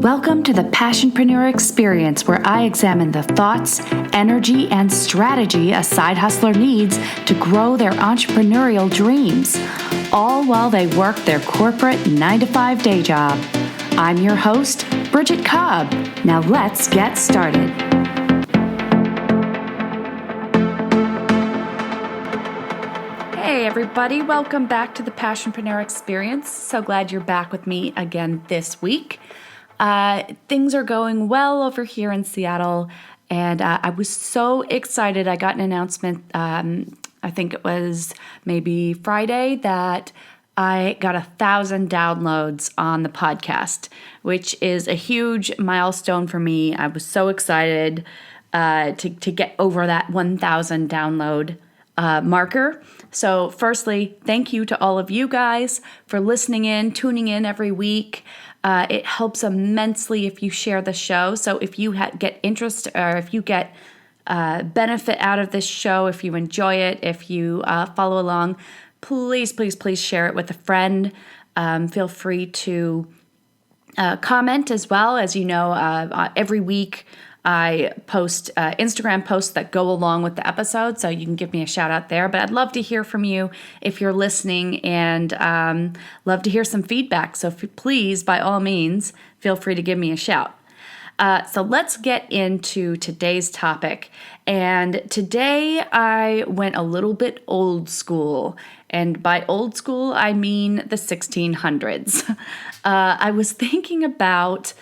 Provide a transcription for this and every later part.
Welcome to the Passionpreneur Experience, where I examine the thoughts, energy, and strategy a side hustler needs to grow their entrepreneurial dreams, all while they work their corporate 9-to-5 day job. I'm your host, Bridget Cobb. Now let's get started. Hey everybody, welcome back to the Passionpreneur Experience. So glad you're back with me again this week. Things are going well over here in Seattle, and I was so excited. I got an announcement, I think it was maybe Friday, that I got 1,000 downloads on the podcast, which is a huge milestone for me. I was so excited to get over that 1,000 download marker. So firstly, thank you to all of you guys for listening in, tuning in every week. It helps immensely if you share the show. So if you get interest or if you get benefit out of this show, if you enjoy it, if you follow along, please share it with a friend. Feel free to comment as well. As you know, every week I post Instagram posts that go along with the episode, so you can give me a shout out there. But I'd love to hear from you if you're listening, and love to hear some feedback. So please, by all means, feel free to give me a shout. So let's get into today's topic. And today I went a little bit old school. And by old school, I mean the 1600s. I was thinking about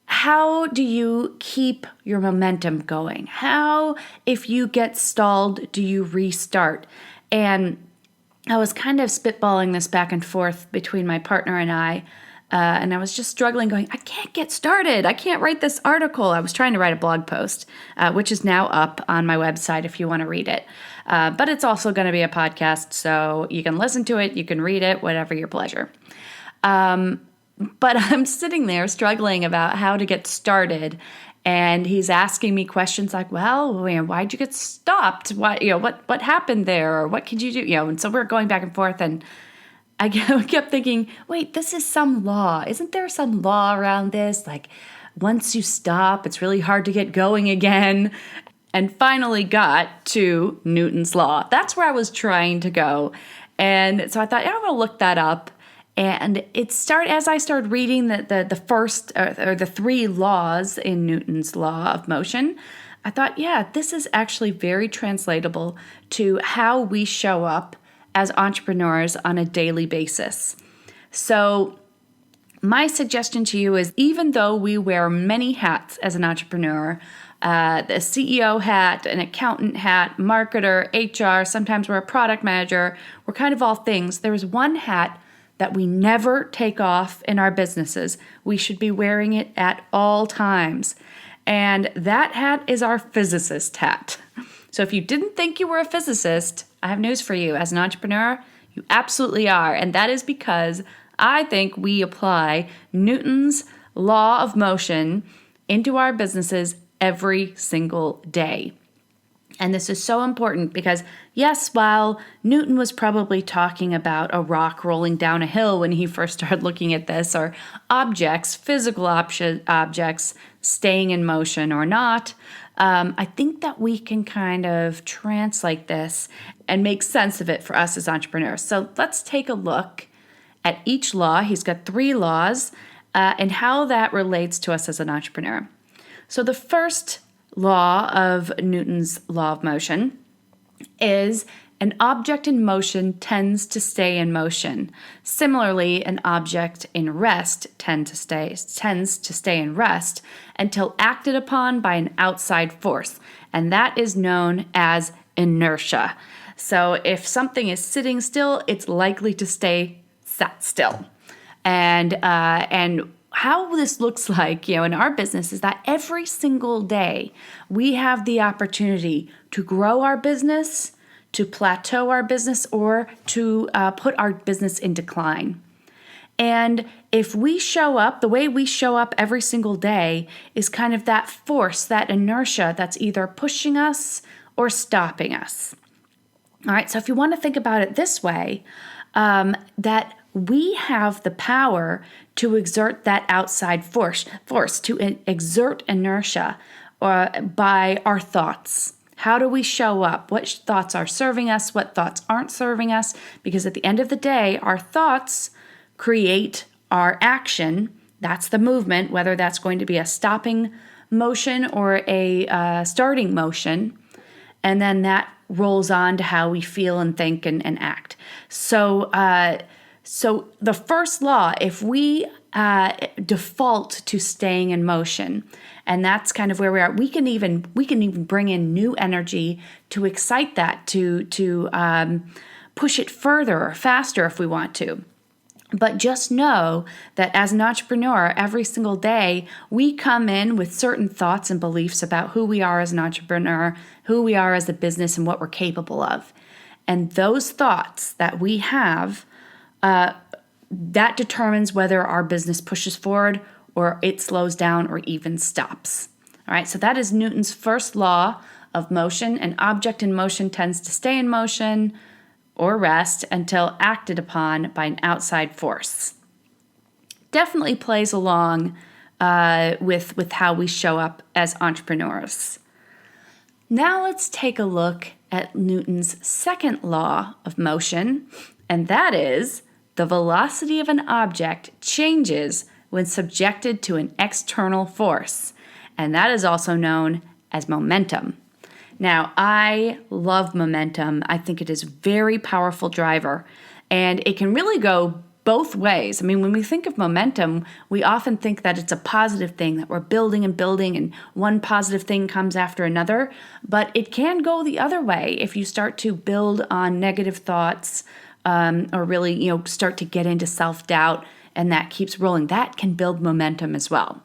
how do you keep your momentum going? How, if you get stalled, do you restart? And I was kind of spitballing this back and forth between my partner and I was just struggling, going, I can't get started. I can't write this article. I was trying to write a blog post, which is now up on my website if you want to read it. But it's also going to be a podcast, so you can listen to it, you can read it, whatever your pleasure. But I'm sitting there struggling about how to get started, and he's asking me questions like, well, why'd you get stopped? What happened there? Or what could you do? And so we're going back and forth, and I kept thinking, wait, this is some law. Isn't there some law around this? Like, once you stop, it's really hard to get going again. And finally got to Newton's Law. That's where I was trying to go. And so I thought, I'm going to look that up. And as I started reading the first or the three laws in Newton's Law of Motion, I thought, this is actually very translatable to how we show up as entrepreneurs on a daily basis. So my suggestion to you is, even though we wear many hats as an entrepreneur, the CEO hat, an accountant hat, marketer, HR, sometimes we're a product manager, we're kind of all things, there's one hat that we never take off in our businesses. We should be wearing it at all times. And that hat is our physicist hat. So if you didn't think you were a physicist, I have news for you. As an entrepreneur, you absolutely are. And that is because I think we apply Newton's law of motion into our businesses every single day. And this is so important because, yes, while Newton was probably talking about a rock rolling down a hill when he first started looking at this, or objects, physical objects staying in motion or not, I think that we can kind of translate this and make sense of it for us as entrepreneurs. So let's take a look at each law. He's got 3 laws and how that relates to us as an entrepreneur. So the first law of Newton's law of motion is an object in motion tends to stay in motion. Similarly, an object in rest tends to stay in rest until acted upon by an outside force, and that is known as inertia. So if something is sitting still, it's likely to stay sat still. And how this looks like, in our business is that every single day we have the opportunity to grow our business, to plateau our business, or to put our business in decline. And if we show up, the way we show up every single day is kind of that force, that inertia that's either pushing us or stopping us. All right, so if you want to think about it this way, that we have the power to exert that outside force to exert inertia by our thoughts. How do we show up? What thoughts are serving us? What thoughts aren't serving us? Because at the end of the day, our thoughts create our action. That's the movement, whether that's going to be a stopping motion or a starting motion. And then that rolls on to how we feel and think and act. So the first law, if we default to staying in motion, and that's kind of where we are, we can even bring in new energy to excite that, to push it further or faster if we want to. But just know that as an entrepreneur, every single day, we come in with certain thoughts and beliefs about who we are as an entrepreneur, who we are as a business, and what we're capable of. And those thoughts that we have, that determines whether our business pushes forward or it slows down or even stops. All right, so that is Newton's first law of motion. An object in motion tends to stay in motion or rest until acted upon by an outside force. Definitely plays along with how we show up as entrepreneurs. Now let's take a look at Newton's second law of motion, and that is the velocity of an object changes when subjected to an external force, and that is also known as momentum. Now, I love momentum. I think it is a very powerful driver, and it can really go both ways. I mean, when we think of momentum, we often think that it's a positive thing, that we're building and building, and one positive thing comes after another, but it can go the other way if you start to build on negative thoughts or really, start to get into self-doubt, and that keeps rolling. That can build momentum as well.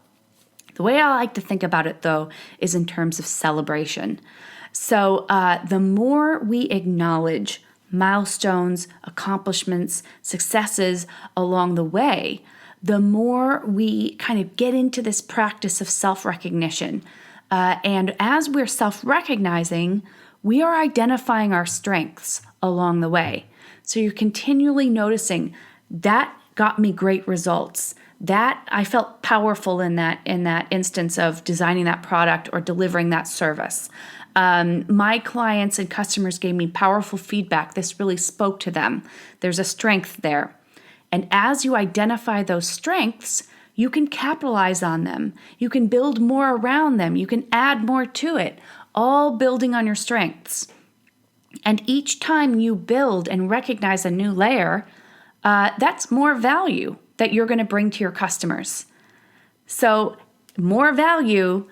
The way I like to think about it, though, is in terms of celebration. So the more we acknowledge milestones, accomplishments, successes along the way, the more we kind of get into this practice of self-recognition. And as we're self-recognizing, we are identifying our strengths along the way. So you're continually noticing that got me great results. That I felt powerful in that instance of designing that product or delivering that service. My clients and customers gave me powerful feedback. This really spoke to them. There's a strength there. And as you identify those strengths, you can capitalize on them. You can build more around them. You can add more to it, all building on your strengths. And each time you build and recognize a new layer, that's more value that you're going to bring to your customers. So more value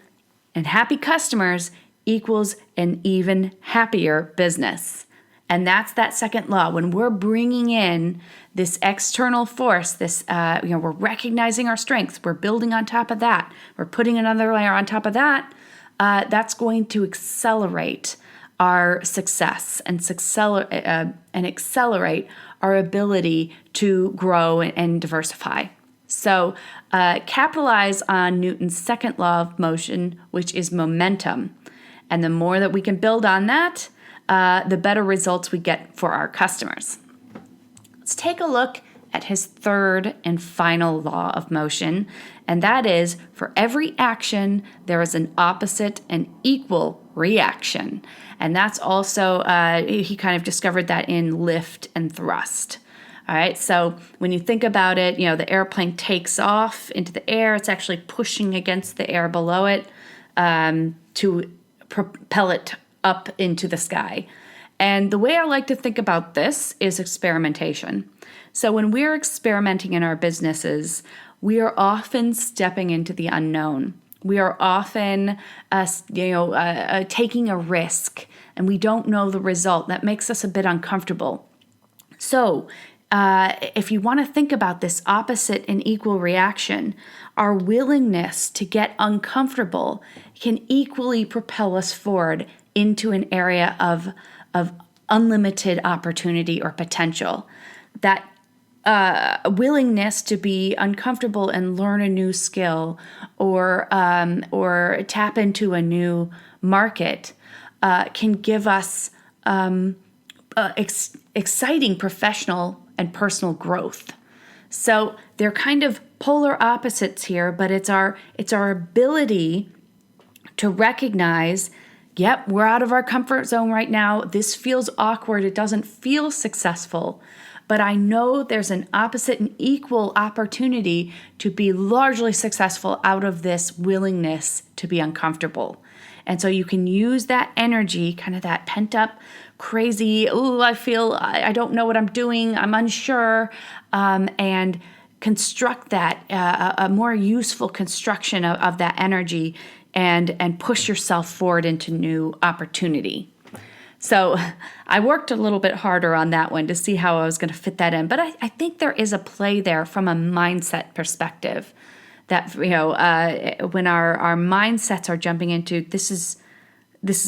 and happy customers equals an even happier business. And that's that second law. When we're bringing in this external force, we're recognizing our strengths, we're building on top of that, we're putting another layer on top of that, that's going to accelerate our success and accelerate our ability to grow and diversify. So capitalize on Newton's second law of motion, which is momentum. And the more that we can build on that, the better results we get for our customers. Let's take a look at his third and final law of motion, and that is, for every action, there is an opposite and equal reaction. And that's also, he kind of discovered that in lift and thrust. All right, so when you think about it, the airplane takes off into the air. It's actually pushing against the air below it to propel it up into the sky. And the way I like to think about this is experimentation. So when we're experimenting in our businesses, we are often stepping into the unknown. We are often, taking a risk, and we don't know the result. That makes us a bit uncomfortable. So if you want to think about this opposite and equal reaction, our willingness to get uncomfortable can equally propel us forward into an area of unlimited opportunity or potential. That willingness to be uncomfortable and learn a new skill or tap into a new market can give us exciting professional and personal growth. So they're kind of polar opposites here, but it's our ability to recognize, yep, we're out of our comfort zone right now. This feels awkward. It doesn't feel successful. But I know there's an opposite and equal opportunity to be largely successful out of this willingness to be uncomfortable. And so you can use that energy, kind of that pent up, crazy, I don't know what I'm doing, I'm unsure, and construct that, a more useful construction of that energy and push yourself forward into new opportunity. So I worked a little bit harder on that one to see how I was going to fit that in. But I think there is a play there from a mindset perspective that, when our mindsets are jumping into this is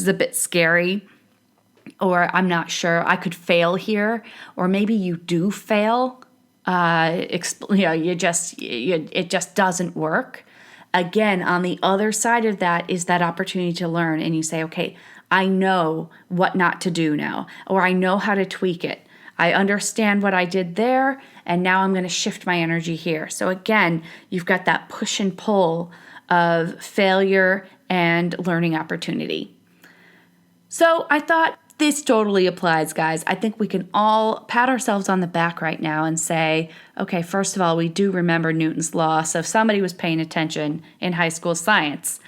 a bit scary, or I'm not sure, I could fail here, or maybe you do fail. It just doesn't work. Again, on the other side of that is that opportunity to learn, and you say, okay, I know what not to do now, or I know how to tweak it. I understand what I did there, and now I'm going to shift my energy here. So again, you've got that push and pull of failure and learning opportunity. So I thought this totally applies, guys. I think we can all pat ourselves on the back right now and say, okay, first of all, we do remember Newton's law, so somebody was paying attention in high school science.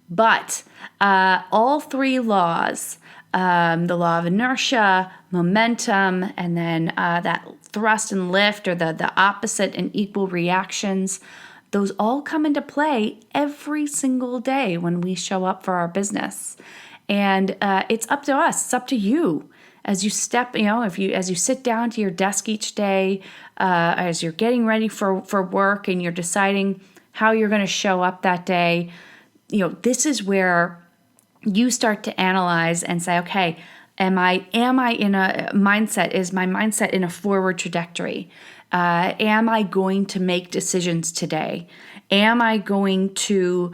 But all three laws, the law of inertia, momentum, and then that thrust and lift, or the opposite and equal reactions, those all come into play every single day when we show up for our business. And it's up to us. It's up to you as you step, as you sit down to your desk each day, as you're getting ready for work and you're deciding how you're going to show up that day. This is where you start to analyze and say, okay, am I in a mindset? Is my mindset in a forward trajectory? Am I going to make decisions today? Am I going to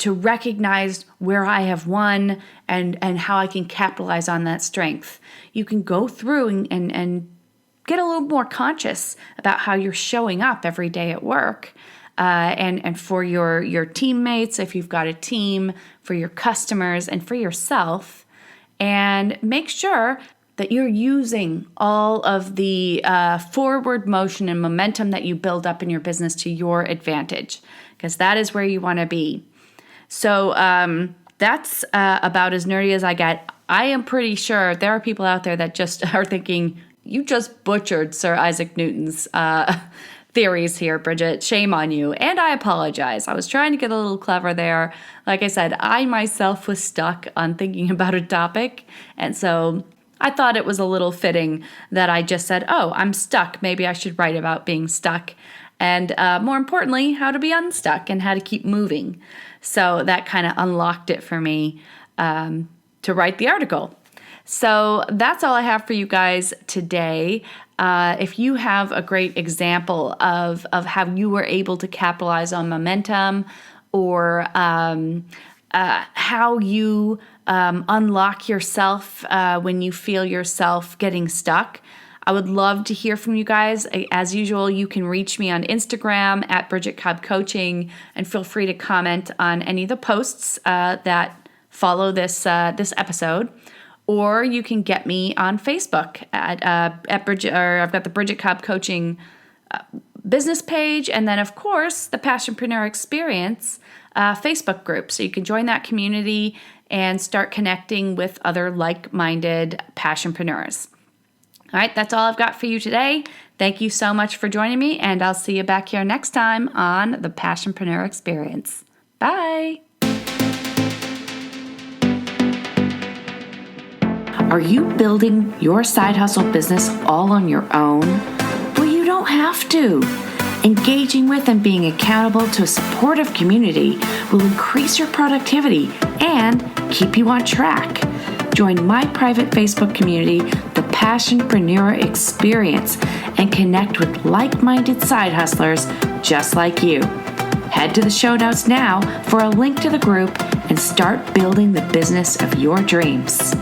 recognize where I have won and how I can capitalize on that strength? You can go through and get a little more conscious about how you're showing up every day at work. And for your teammates, if you've got a team, for your customers, and for yourself, and make sure that you're using all of the forward motion and momentum that you build up in your business to your advantage, because that is where you want to be. So that's about as nerdy as I get. I am pretty sure there are people out there that just are thinking, you just butchered Sir Isaac Newton's theories here, Bridget. Shame on you. And I apologize. I was trying to get a little clever there. Like I said, I myself was stuck on thinking about a topic. And so I thought it was a little fitting that I just said, oh, I'm stuck. Maybe I should write about being stuck. And more importantly, how to be unstuck and how to keep moving. So that kind of unlocked it for me to write the article. So that's all I have for you guys today. If you have a great example of how you were able to capitalize on momentum, or how you unlock yourself when you feel yourself getting stuck, I would love to hear from you guys. As usual, you can reach me on Instagram at Bridget Cobb Coaching, and feel free to comment on any of the posts that follow this episode. Or you can get me on Facebook at Bridget, or I've got the Bridget Cobb Coaching business page, and then of course the Passionpreneur Experience Facebook group. So you can join that community and start connecting with other like-minded passionpreneurs. All right, that's all I've got for you today. Thank you so much for joining me, and I'll see you back here next time on the Passionpreneur Experience. Bye. Are you building your side hustle business all on your own? Well, you don't have to. Engaging with and being accountable to a supportive community will increase your productivity and keep you on track. Join my private Facebook community, the Passionpreneur Experience, and connect with like-minded side hustlers just like you. Head to the show notes now for a link to the group and start building the business of your dreams.